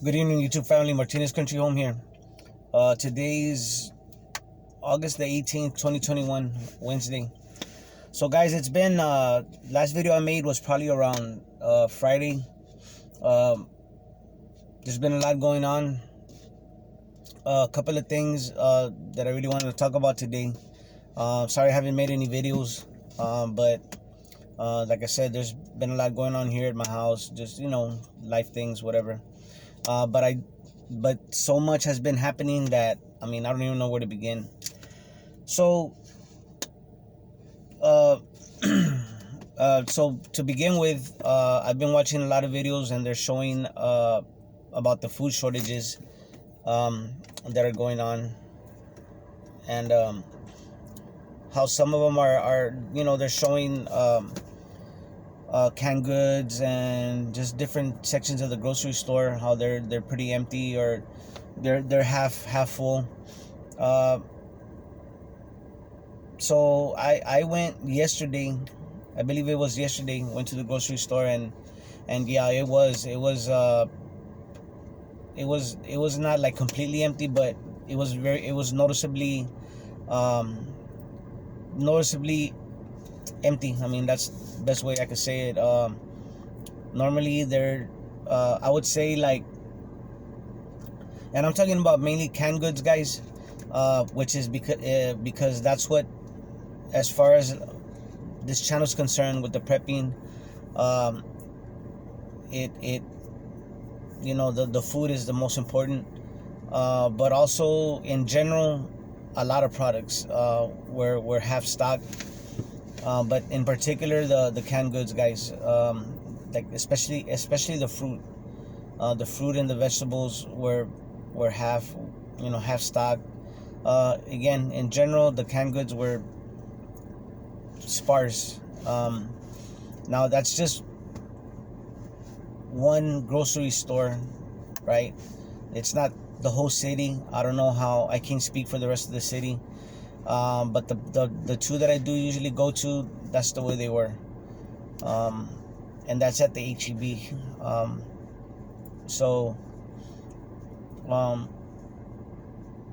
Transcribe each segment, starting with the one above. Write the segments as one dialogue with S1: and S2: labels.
S1: Good evening, YouTube family. Martinez Country Home here. Today's August the 18th, 2021, Wednesday. So, guys, it's been last video I made was probably around Friday. There's been a lot going on. A couple of things that I really wanted to talk about today. Sorry I haven't made any videos, but like I said, there's been a lot going on here at my house. Just life things, whatever. But so much has been happening that I don't even know where to begin. So so to begin with, I've been watching a lot of videos and they're showing about the food shortages that are going on, and how some of them are they're showing canned goods and just different sections of the grocery store, how they're pretty empty, or they're half full. So I went yesterday, I believe it was yesterday, went to the grocery store, and yeah, it was not like completely empty, but it was noticeably empty. That's the best way I could say it. Normally they're I would say, like, and I'm talking about mainly canned goods, guys, which is because that's what, as far as this channel is concerned with the prepping, it the food is the most important, but also in general a lot of products were half stocked, but in particular the canned goods, guys, like especially the fruit, and the vegetables were half stocked. Again, in general, the canned goods were sparse. Now that's just one grocery store, right? It's not the whole city. I don't know how, I can't speak for the rest of the city, but the two that I do usually go to, that's the way they were, and that's at the HEB. So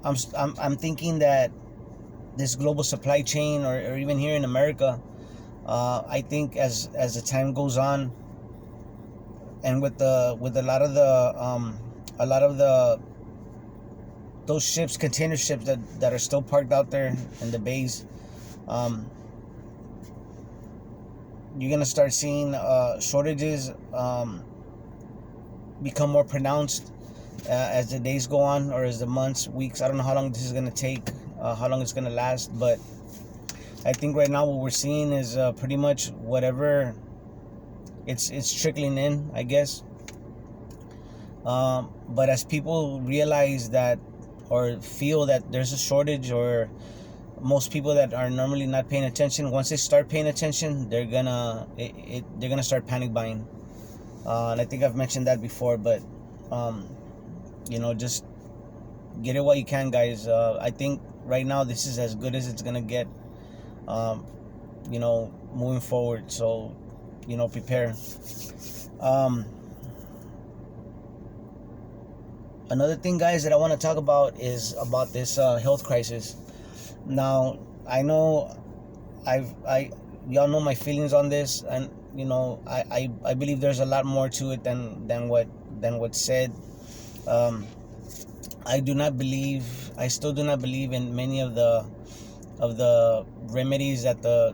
S1: I'm thinking that this global supply chain, or even here in America, I think as the time goes on, and with a lot of the those ships, container ships that are still parked out there in the bays, you're gonna start seeing shortages become more pronounced as the days go on, or as the months, weeks. I don't know how long this is gonna take, how long it's gonna last, but I think right now what we're seeing is pretty much whatever it's trickling in, I guess. But as people realize that, or feel that there's a shortage, or most people that are normally not paying attention, once they start paying attention, they're gonna start panic buying. And I think I've mentioned that before, but just get it while you can, guys. I think right now this is as good as it's gonna get, moving forward. So prepare. Another thing, guys, that I want to talk about is about this health crisis. Now, I know y'all know my feelings on this, and I believe there's a lot more to it than what's said. I still do not believe in many of the remedies that the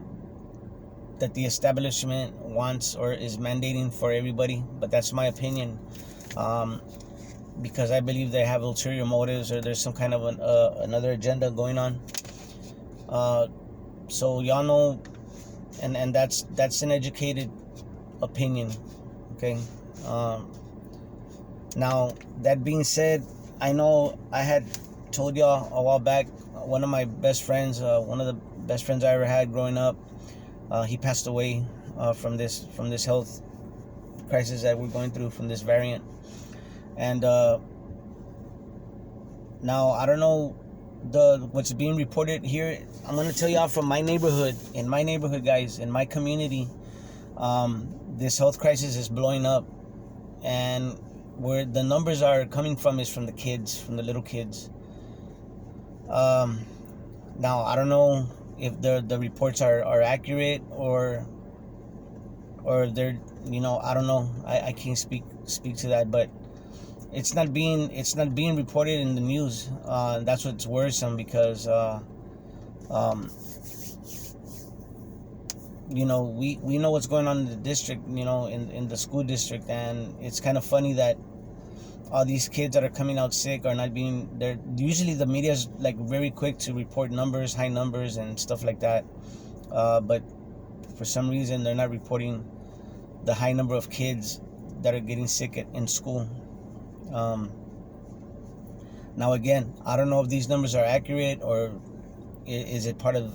S1: establishment wants or is mandating for everybody, but that's my opinion, because I believe they have ulterior motives, or there's some kind of another agenda going on. So y'all know, and that's an educated opinion, okay? Now, that being said, I know I had told y'all a while back, one of my best friends, one of the best friends I ever had growing up, he passed away from this health crisis that we're going through, from this variant. And now I don't know what's being reported here. I'm gonna tell y'all from my neighborhood. In my neighborhood, guys, in my community, this health crisis is blowing up, and where the numbers are coming from is from the kids, from the little kids. Um, Now I don't know if the reports are accurate, or they're, I don't know. I can't speak to that, but it's not being reported in the news. That's what's worrisome, because um, we know what's going on in the district, in the school district, and it's kind of funny that all these kids that are coming out sick are not being there. Usually the media is like very quick to report numbers, high numbers and stuff like that, but for some reason they're not reporting the high number of kids that are getting sick in school. Now again, I don't know if these numbers are accurate, or is it part of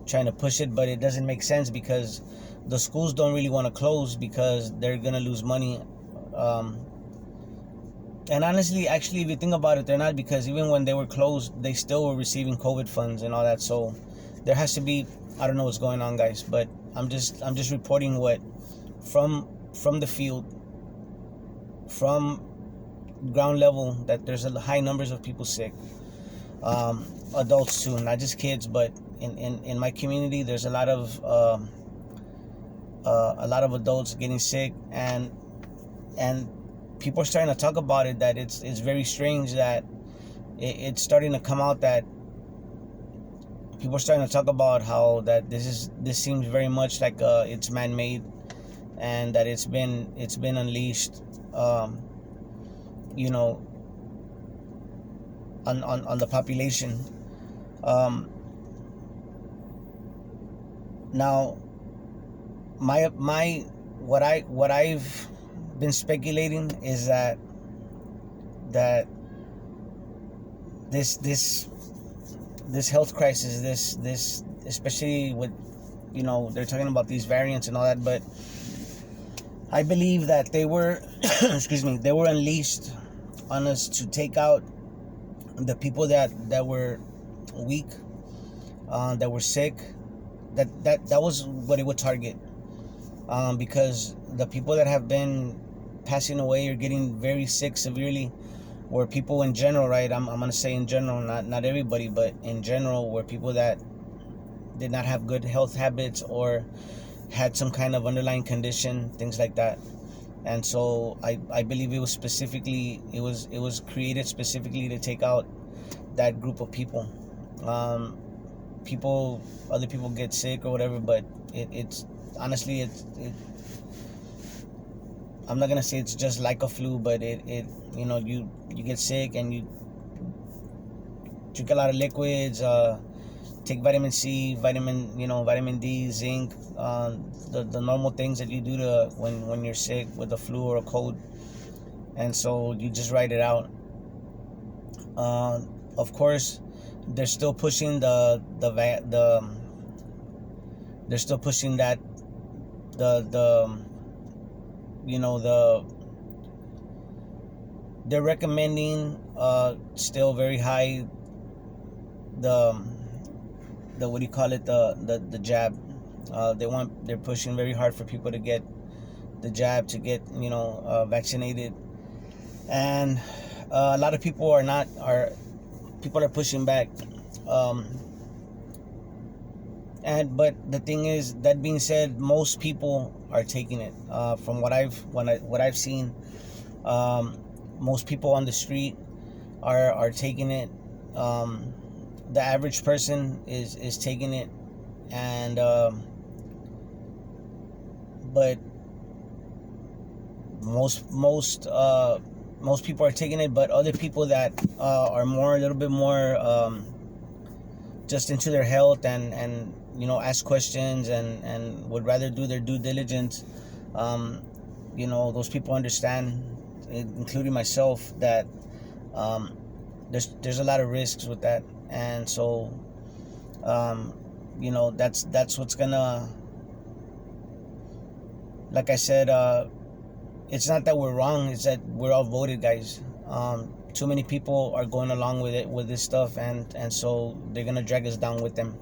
S1: trying to push it, but it doesn't make sense, because the schools don't really want to close because they're gonna lose money. And honestly, actually, if you think about it, they're not, because even when they were closed, they still were receiving COVID funds and all that. So there has to be, I don't know what's going on, guys, but I'm just reporting what from the field, from ground level, that there's a high numbers of people sick, adults too, not just kids, but in my community, there's a lot of adults getting sick, and people are starting to talk about it, that it's very strange that it's starting to come out, that people are starting to talk about how that this seems very much like it's man-made, and that it's been unleashed, on the population. Now what I've been speculating is that this health crisis, this especially with, they're talking about these variants and all that, but I believe that they were excuse me, they were unleashed on us to take out the people that were weak, that were sick. That was what it would target, because the people that have been passing away or getting very sick severely were people in general, right? I'm gonna say in general, not everybody, but in general, were people that did not have good health habits, or had some kind of underlying condition, things like that. And so I believe it was created specifically to take out that group of people. Other people get sick or whatever, but it's honestly, I'm not gonna say it's just like a flu, but you get sick and you drink a lot of liquids, take vitamin C, vitamin D, zinc, the normal things that you do to when you're sick with a flu or a cold, and so you just ride it out. Of course, they're still pushing they're still pushing that they're recommending still very high the what do you call it, the jab. They're pushing very hard for people to get the jab, to get vaccinated, and a lot of people people are pushing back. But the thing is, that being said, most people are taking it. From what I've seen, most people on the street are taking it. The average person is taking it, and but most people are taking it, but other people that are a little bit more just into their health, and ask questions, and would rather do their due diligence. Those people understand, including myself, that there's a lot of risks with that, and so that's what's gonna, like I said, it's not that we're wrong, it's that we're outvoted, guys. Too many people are going along with this stuff, and so they're gonna drag us down with them.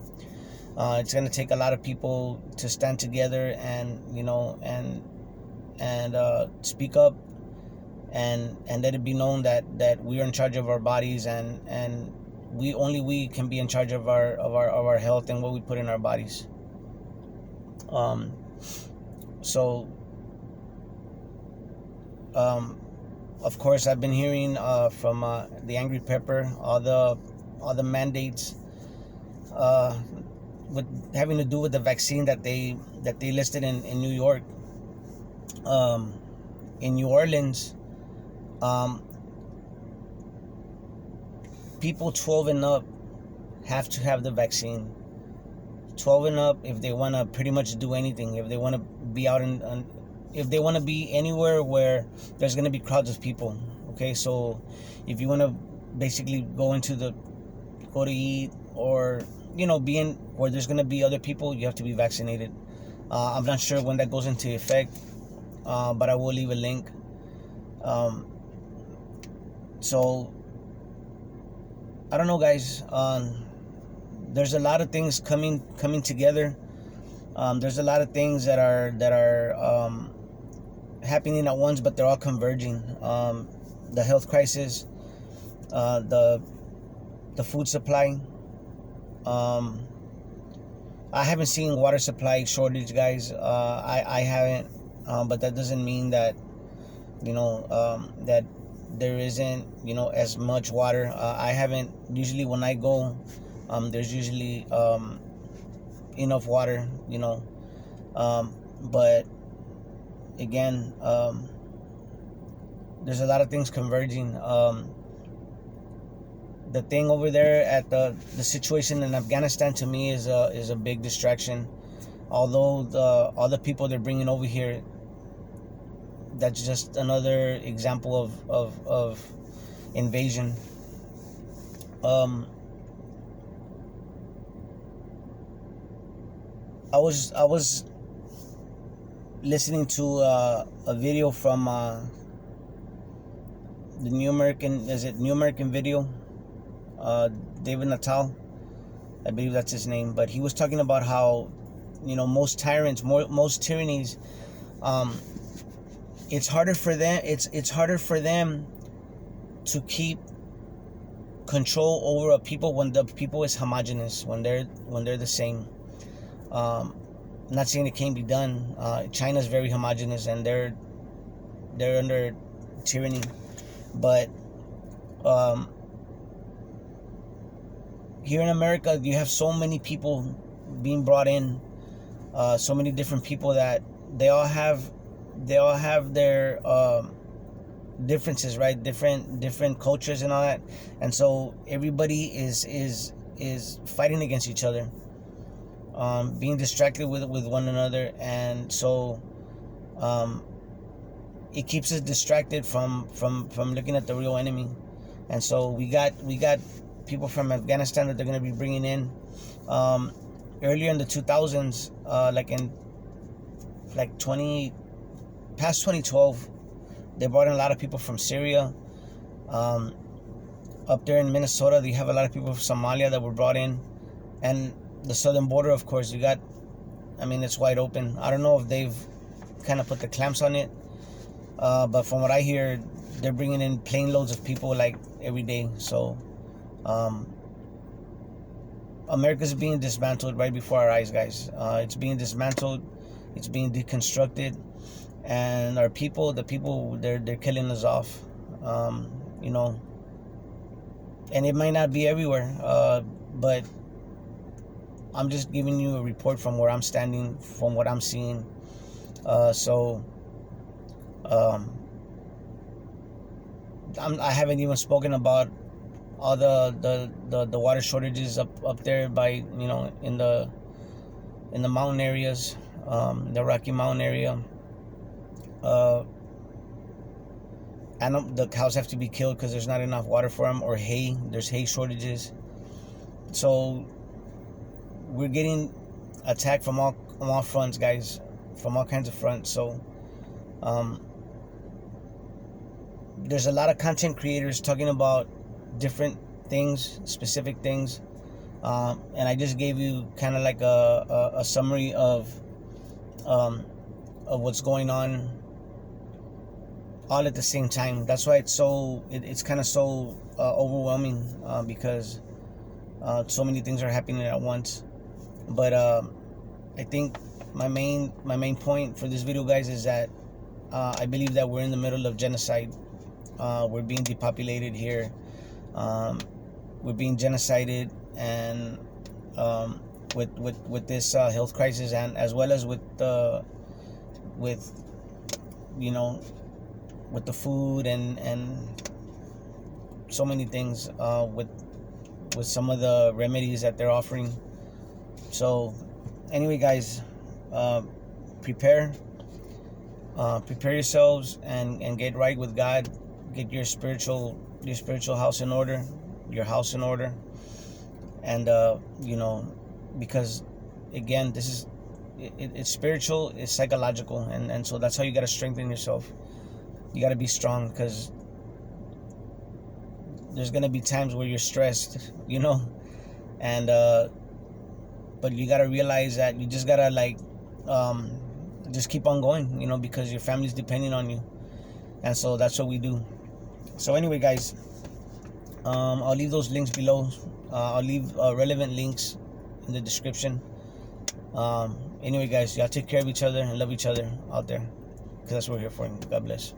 S1: It's gonna take a lot of people to stand together and speak up, and let it be known that we are in charge of our bodies, and we can be in charge of our health and what we put in our bodies. So of course, I've been hearing from the Angry Pepper all the mandates with having to do with the vaccine that they listed in New York. In New Orleans, people 12 and up have to have the vaccine. 12 and up, if they want to pretty much do anything, if they want to be out if they want to be anywhere where there's going to be crowds of people. Okay, so if you want to basically go to eat, or be in where there's going to be other people, you have to be vaccinated. I'm not sure when that goes into effect, but I will leave a link. So I don't know, guys. There's a lot of things coming together. There's a lot of things that are happening at once, but they're all converging. The health crisis, the food supply. I haven't seen water supply shortage, guys. I haven't, but that doesn't mean that that there isn't as much water. I haven't. Usually when I go, there's usually enough water, but again, there's a lot of things converging. The thing over there at the situation in Afghanistan, to me, is a big distraction. Although all the people they're bringing over here, that's just another example of invasion. I was listening to a video from the New American Video, David Natal, I believe that's his name. But he was talking about how most tyrannies, it's harder for them to keep control over a people when the people is homogenous, when they're the same. I'm not saying it can't be done. China's very homogenous, and they're under tyranny, but here in America, you have so many people being brought in, so many different people that they all have their differences, right? Different cultures and all that, and so everybody is fighting against each other, being distracted with one another, and so it keeps us distracted from looking at the real enemy. And so we got people from Afghanistan that they're going to be bringing in. Earlier in the 2000s, past 2012, they brought in a lot of people from Syria. Up there in Minnesota, they have a lot of people from Somalia that were brought in, and the southern border, of course, it's wide open. I don't know if they've kind of put the clamps on it, but from what I hear, they're bringing in plane loads of people like every day. So America's being dismantled right before our eyes, guys. It's being dismantled, it's being deconstructed, and our people, they're killing us off. And it might not be everywhere, but I'm just giving you a report from where I'm standing, from what I'm seeing. I haven't even spoken about all the water shortages up there by in the mountain areas, the Rocky Mountain area. The cows have to be killed because there's not enough water for them, or hay. There's hay shortages. So we're getting attacked from all fronts, guys, from all kinds of fronts. So there's a lot of content creators talking about different things, specific things, and I just gave you kind of like a summary of what's going on all at the same time. That's why it's kind of so overwhelming, because so many things are happening at once. But I think my main point for this video, guys, is that I believe that we're in the middle of genocide. We're being depopulated here. We're being genocided, and with this health crisis, and as well as with you know with the food and so many things, with some of the remedies that they're offering. So anyway, guys, prepare yourselves and get right with God. Get your spiritual house in order, and because again, this is it's spiritual, it's psychological, and so that's how you got to strengthen yourself. You got to be strong, because there's gonna be times where you're stressed, and but you got to realize that you just gotta just keep on going, because your family's depending on you, and so that's what we do. So anyway, guys, I'll leave those links below. I'll leave relevant links in the description. Anyway, guys, y'all take care of each other and love each other out there, because that's what we're here for. God bless.